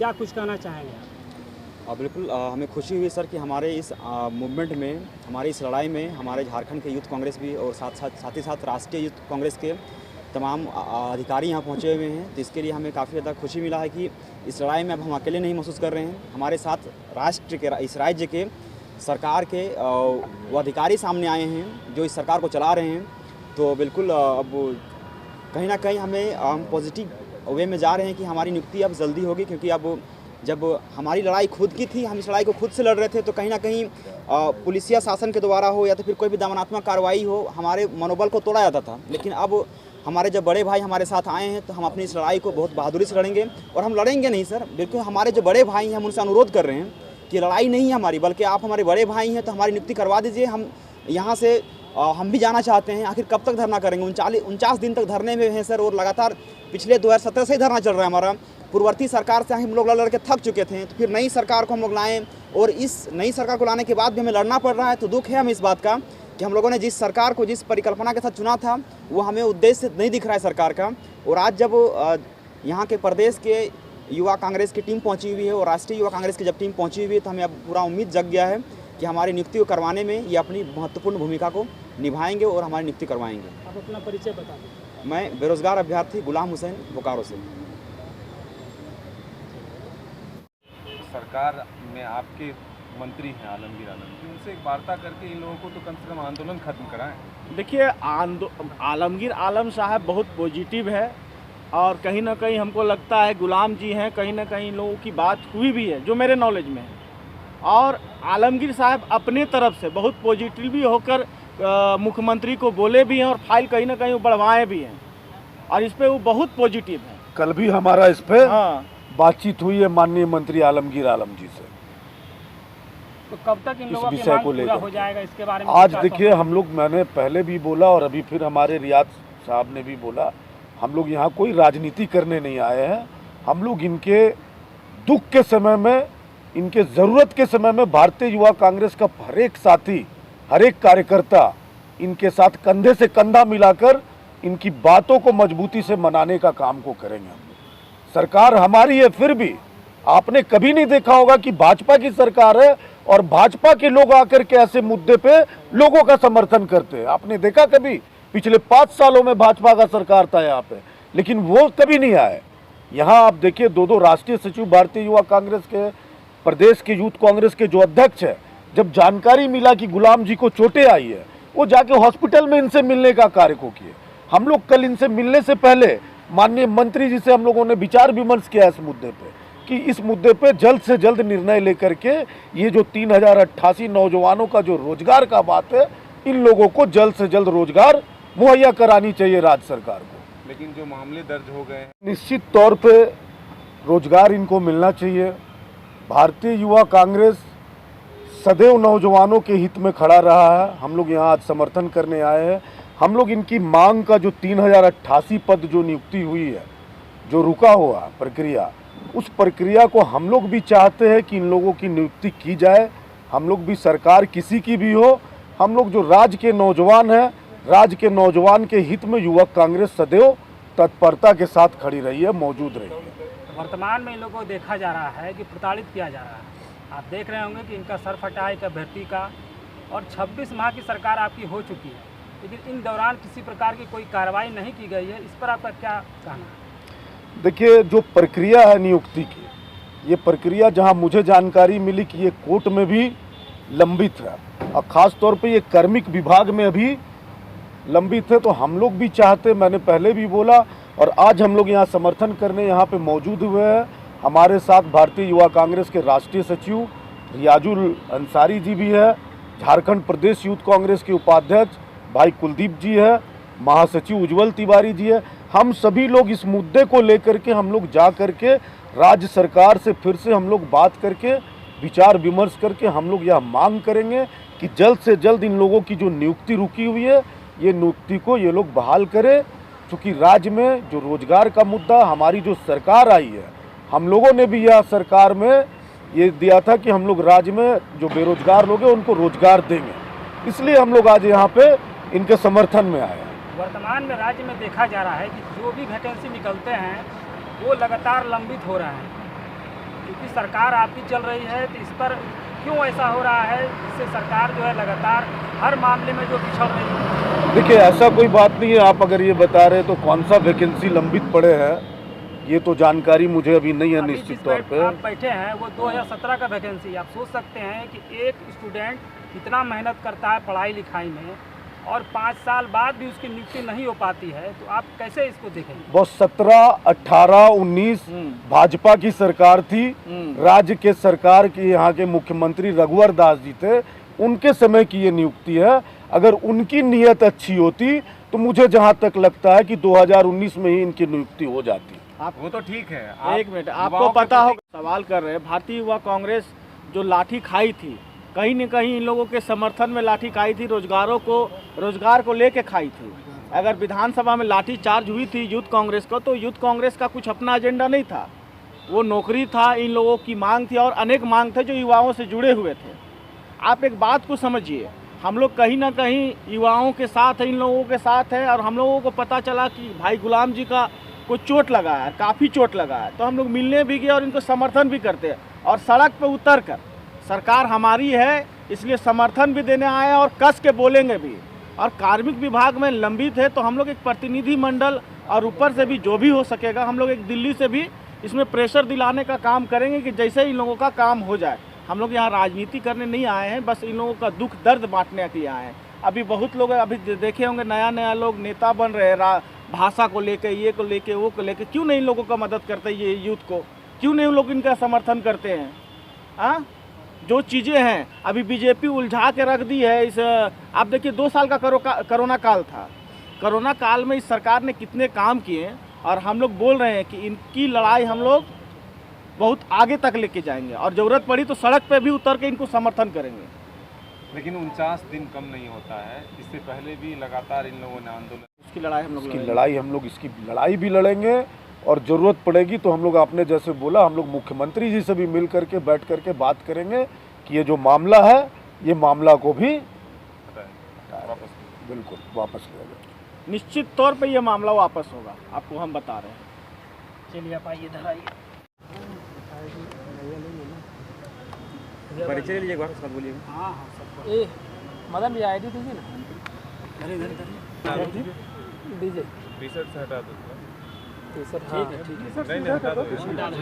क्या कुछ कहना चाहेंगे आप? बिल्कुल हमें खुशी हुई सर कि हमारे इस मूवमेंट में, हमारी इस लड़ाई में हमारे झारखंड के यूथ कांग्रेस भी और साथ ही साथ राष्ट्रीय यूथ कांग्रेस के तमाम अधिकारी यहाँ पहुँचे हुए हैं। तो इसके लिए हमें काफ़ी ज़्यादा खुशी मिला है कि इस लड़ाई में अब हम अकेले नहीं महसूस कर रहे हैं। हमारे साथ राष्ट्र के, इस राज्य के सरकार के वो अधिकारी सामने आए हैं जो इस सरकार को चला रहे हैं। तो बिल्कुल अब कहीं ना कहीं हम पॉजिटिव वे में जा रहे हैं कि हमारी नियुक्ति अब जल्दी होगी, क्योंकि अब जब हमारी लड़ाई खुद की थी, हम इस लड़ाई को खुद से लड़ रहे थे, तो कहीं ना कहीं पुलिसिया शासन के द्वारा हो या तो फिर कोई भी दमनात्मक कार्रवाई हो, हमारे मनोबल को तोड़ा जाता था। लेकिन अब हमारे जब बड़े भाई हमारे साथ आए हैं तो हम अपनी इस लड़ाई को बहुत बहादुरी से लड़ेंगे। और हम लड़ेंगे नहीं सर, बिल्कुल हमारे जो बड़े भाई हैं हम उनसे अनुरोध कर रहे हैं कि लड़ाई नहीं है हमारी, बल्कि आप हमारे बड़े भाई हैं तो हमारी नियुक्ति करवा दीजिए। हम यहाँ से हम भी जाना चाहते हैं। आखिर कब तक धरना करेंगे? 49 दिन तक धरने में हैं सर, और लगातार पिछले 2017 से ही धरना चल रहा है हमारा। पूर्ववर्ती सरकार से हम लोग लड़ के थक चुके थे, तो फिर नई सरकार को हम लोग लाएँ, और इस नई सरकार को लाने के बाद भी हमें लड़ना पड़ रहा है। तो दुख है हमें इस बात का कि हम लोगों ने जिस सरकार को जिस परिकल्पना के साथ चुना था वो हमें उद्देश्य नहीं दिख रहा है सरकार का। और आज जब यहाँ के प्रदेश के युवा कांग्रेस की टीम पहुँची हुई है और राष्ट्रीय युवा कांग्रेस की जब टीम पहुँची हुई है, तो हमें अब पूरा उम्मीद जग गया है कि हमारी नियुक्ति को करवाने में ये अपनी महत्वपूर्ण भूमिका को निभाएंगे और हमारी नियुक्ति करवाएंगे। आप अपना परिचय बता दें। मैं बेरोजगार अभ्यर्थी गुलाम हुसैन, बोकारो से। सरकार में आपके मंत्री हैं आलमगीर आलम जी, उनसे एक वार्ता करके इन लोगों को तो कम से कम आंदोलन खत्म कराएं। देखिए, आलमगीर आलम साहब बहुत पॉजिटिव है, और कहीं ना कहीं हमको लगता है गुलाम जी हैं, कहीं ना कहीं इन लोगों की बात हुई भी है जो मेरे नॉलेज में है। और आलमगीर साहब अपने तरफ से बहुत पॉजिटिव भी होकर मुख्यमंत्री को बोले भी हैं, और फाइल कहीं ना कहीं बढ़वाए भी हैं, और इस पर वो बहुत पॉजिटिव है। कल भी हमारा इस पे बातचीत हुई है माननीय मंत्री आलमगीर आलम जी से। तो कब तक इन लोगों की विषय मांग को पूरा लेकर हो जाएगा, इसके बारे में आज देखिए, हम लोग, मैंने पहले भी बोला और अभी फिर हमारे रियाज साहब ने भी बोला, हम लोग यहाँ कोई राजनीति करने नहीं आए हैं। हम लोग इनके दुख के समय में, इनके ज़रूरत के समय में भारतीय युवा कांग्रेस का हर एक साथी, हर एक कार्यकर्ता इनके साथ कंधे से कंधा मिलाकर इनकी बातों को मजबूती से मनाने का काम को करेंगे। हम लोग, सरकार हमारी है, फिर भी आपने कभी नहीं देखा होगा कि भाजपा की सरकार है और भाजपा के लोग आकर के ऐसे मुद्दे पे लोगों का समर्थन करते हैं। आपने देखा कभी? पिछले 5 सालों में भाजपा का सरकार था यहाँ पे, लेकिन वो कभी नहीं आए। यहाँ आप देखिए, 2 राष्ट्रीय सचिव भारतीय युवा कांग्रेस के, प्रदेश के यूथ कांग्रेस के जो अध्यक्ष है, जब जानकारी मिला कि गुलाम जी को चोटें आई है, वो जाके हॉस्पिटल में इनसे मिलने का कार्य को किए। हम लोग कल इनसे मिलने से पहले माननीय मंत्री जी से हम लोगों ने विचार विमर्श किया इस मुद्दे पे, कि इस मुद्दे पे जल्द से जल्द निर्णय लेकर के ये जो 3088 नौजवानों का जो रोजगार का बात है, इन लोगों को जल्द से जल्द रोजगार मुहैया करानी चाहिए राज्य सरकार को। लेकिन जो मामले दर्ज हो गए, निश्चित तौर पे रोजगार इनको मिलना चाहिए। भारतीय युवा कांग्रेस सदैव नौजवानों के हित में खड़ा रहा है। हम लोग यहाँ आज समर्थन करने आए हैं। हम लोग इनकी मांग का जो 3088 पद जो नियुक्ति हुई है, जो रुका हुआ प्रक्रिया, उस प्रक्रिया को हम लोग भी चाहते हैं कि इन लोगों की नियुक्ति की जाए। हम लोग भी, सरकार किसी की भी हो, हम लोग जो राज्य के नौजवान हैं, राज्य के नौजवान के हित में युवक कांग्रेस सदैव तत्परता के साथ खड़ी रही है, मौजूद रही है। वर्तमान में इन लोगों को देखा जा रहा है कि प्रताड़ित किया जा रहा है। आप देख रहे होंगे कि इनका सर फटा है एक अभ्यर्थी का, और 26 माह की सरकार आपकी हो चुकी है, लेकिन इन दौरान किसी प्रकार की कोई कार्रवाई नहीं की गई है। इस पर आपका क्या कहना है? देखिए, जो प्रक्रिया है नियुक्ति की, ये प्रक्रिया जहां मुझे जानकारी मिली कि ये कोर्ट में भी लंबित है, और ख़ास तौर पे ये कार्मिक विभाग में अभी लंबित है। तो हम लोग भी चाहते, मैंने पहले भी बोला और आज हम लोग यहाँ समर्थन करने यहाँ पे मौजूद हुए हैं। हमारे साथ भारतीय युवा कांग्रेस के राष्ट्रीय सचिव रियाजुल अंसारी जी भी है, झारखंड प्रदेश यूथ कांग्रेस के उपाध्यक्ष भाई कुलदीप जी है, महासचिव उज्जवल तिवारी जी है। हम सभी लोग इस मुद्दे को लेकर के हम लोग जा करके राज्य सरकार से फिर से हम लोग बात करके, विचार विमर्श करके हम लोग यह मांग करेंगे कि जल्द से जल्द इन लोगों की जो नियुक्ति रुकी हुई है, ये नियुक्ति को ये लोग बहाल करें। क्योंकि राज्य में जो रोजगार का मुद्दा, हमारी जो सरकार आई है, हम लोगों ने भी यह सरकार में ये दिया था कि हम लोग राज्य में जो बेरोजगार लोग हैं उनको रोजगार देंगे, इसलिए हम लोग आज यहाँ पे इनके समर्थन में आए हैं। वर्तमान में राज्य में देखा जा रहा है कि जो भी वैकेंसी निकलते हैं वो लगातार लंबित हो रहे हैं। क्योंकि सरकार आपकी चल रही है, तो इस पर क्यों ऐसा हो रहा है जिससे सरकार जो है लगातार हर मामले में जो पिछड़ रही है? देखिए, ऐसा कोई बात नहीं है। आप अगर ये बता रहे तो कौन सा वैकेंसी लंबित पड़े हैं, ये तो जानकारी मुझे अभी नहीं है अभी निश्चित जिस तौर पे। आप बैठे हैं वो 2017 का वैकेंसी। आप सोच सकते हैं कि एक स्टूडेंट कितना मेहनत करता है पढ़ाई लिखाई में, और 5 साल बाद भी उसकी नियुक्ति नहीं हो पाती है, तो आप कैसे इसको देखेंगे? वो 17, 18, 19 भाजपा की सरकार थी। राज्य के सरकार की यहाँ के मुख्यमंत्री रघुवर दास जी थे, उनके समय की ये नियुक्ति है। अगर उनकी नीयत अच्छी होती तो मुझे जहाँ तक लगता है कि 2019 में ही इनकी नियुक्ति हो जाती। वो तो ठीक है। एक मिनट, आपको पता होगा, सवाल कर रहे हैं, भारतीय युवा कांग्रेस जो लाठी खाई थी, कहीं न कहीं इन लोगों के समर्थन में लाठी खाई थी, रोजगार को लेके खाई थी। अगर विधानसभा में लाठी चार्ज हुई थी यूथ कांग्रेस को, तो यूथ कांग्रेस का कुछ अपना एजेंडा नहीं था, वो नौकरी था, इन लोगों की मांग थी, और अनेक मांग थे जो युवाओं से जुड़े हुए थे। आप एक बात को समझिए, हम लोग कहीं ना कहीं युवाओं के साथ है, इन लोगों के साथ है, और हम लोगों को पता चला कि भाई गुलाम जी का को चोट लगा है, काफ़ी चोट लगा है, तो हम लोग मिलने भी गए और इनको समर्थन भी करते हैं, और सड़क पे उतर कर सरकार हमारी है इसलिए समर्थन भी देने आए हैं और कस के बोलेंगे भी। और कार्मिक विभाग में लंबित है तो हम लोग एक प्रतिनिधि मंडल और ऊपर से भी जो भी हो सकेगा, हम लोग एक दिल्ली से भी इसमें प्रेशर दिलाने का काम करेंगे कि जैसे इन लोगों का काम हो जाए। हम लोग यहाँ राजनीति करने नहीं आए हैं, बस इन लोगों का दुख दर्द बांटने के लिए आए हैं। अभी बहुत लोग अभी देखे होंगे, नया लोग नेता बन रहे हैं, भाषा को लेके, ये को लेके, वो को लेके। क्यों नहीं इन लोगों का मदद करते ये यूथ को? क्यों नहीं लोग इनका समर्थन करते हैं? हाँ, जो चीज़ें हैं अभी बीजेपी उलझा के रख दी है। इस आप देखिए 2 साल का कोरोना काल था। कोरोना काल में इस सरकार ने कितने काम किए, और हम लोग बोल रहे हैं कि इनकी लड़ाई हम लोग बहुत आगे तक लेके जाएंगे, और ज़रूरत पड़ी तो सड़क पे भी उतर के इनको समर्थन करेंगे। लेकिन 49 दिन कम नहीं होता है, इससे पहले भी लगातार इन लोगों ने आंदोलन, उसकी लड़ाई हम लोग इसकी लड़ाई भी लड़ेंगे, और ज़रूरत पड़ेगी तो हम लोग, आपने जैसे बोला, हम लोग मुख्यमंत्री जी से भी मिल करके बैठ करके बात करेंगे कि ये जो मामला है, ये मामला को भी बिल्कुल वापस लिया जाए। निश्चित तौर पे ये मामला वापस होगा, आपको हम बता रहे हैं। चलिए आप आइए, इधर आइए। परिचय लीजिए एक बार, उसका बोलिए। हाँ सब मदन भैया ID दीजिए ना। अरे इधर दीजिए। टी-शर्ट से हटा दो। ठीक है, ठीक है। नहीं हटा दो। हटा दो।